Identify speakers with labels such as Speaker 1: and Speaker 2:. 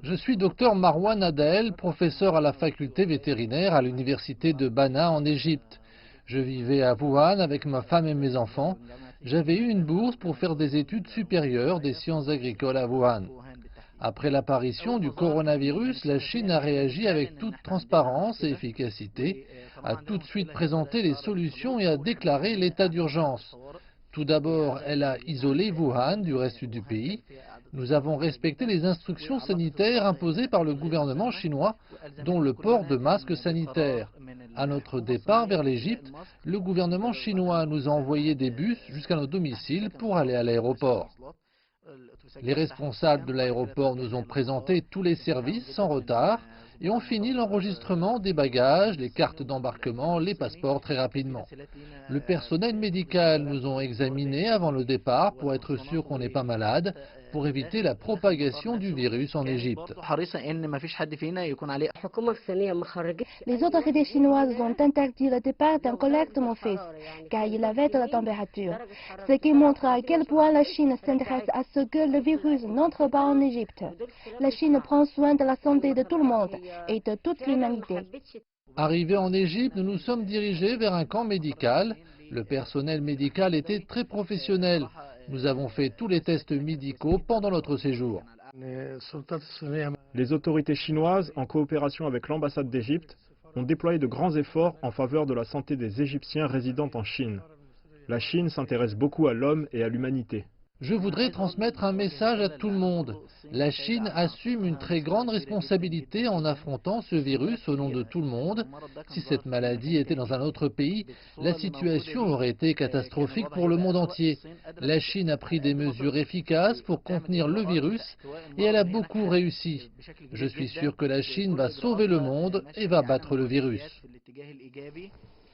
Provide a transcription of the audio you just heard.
Speaker 1: Je suis docteur Marwan Adel, professeur à la faculté vétérinaire à l'université de Bana en Égypte. Je vivais à Wuhan avec ma femme et mes enfants. J'avais eu une bourse pour faire des études supérieures des sciences agricoles à Wuhan. Après l'apparition du coronavirus, la Chine a réagi avec toute transparence et efficacité, a tout de suite présenté les solutions et a déclaré l'état d'urgence. Tout d'abord, elle a isolé Wuhan du reste du pays. Nous avons respecté les instructions sanitaires imposées par le gouvernement chinois, dont le port de masques sanitaires. À notre départ vers l'Égypte, le gouvernement chinois nous a envoyé des bus jusqu'à nos domiciles pour aller à l'aéroport. Les responsables de l'aéroport nous ont présenté tous les services sans retard et ont fini l'enregistrement des bagages, les cartes d'embarquement, les passeports très rapidement. Le personnel médical nous ont examinés avant le départ pour être sûr qu'on n'est pas malade, pour éviter la propagation du virus en Égypte.
Speaker 2: Les autorités chinoises ont interdit le départ d'un collègue de mon fils, car il avait de la température, ce qui montre à quel point la Chine s'intéresse à ce que le virus n'entre pas en Égypte. La Chine prend soin de la santé de tout le monde et de toute l'humanité.
Speaker 1: Arrivés en Égypte, nous nous sommes dirigés vers un camp médical. Le personnel médical était très professionnel. Nous avons fait tous les tests médicaux pendant notre séjour.
Speaker 3: Les autorités chinoises, en coopération avec l'ambassade d'Égypte, ont déployé de grands efforts en faveur de la santé des Égyptiens résidant en Chine. La Chine s'intéresse beaucoup à l'homme et à l'humanité.
Speaker 1: Je voudrais transmettre un message à tout le monde. La Chine assume une très grande responsabilité en affrontant ce virus au nom de tout le monde. Si cette maladie était dans un autre pays, la situation aurait été catastrophique pour le monde entier. La Chine a pris des mesures efficaces pour contenir le virus et elle a beaucoup réussi. Je suis sûr que la Chine va sauver le monde et va battre le virus.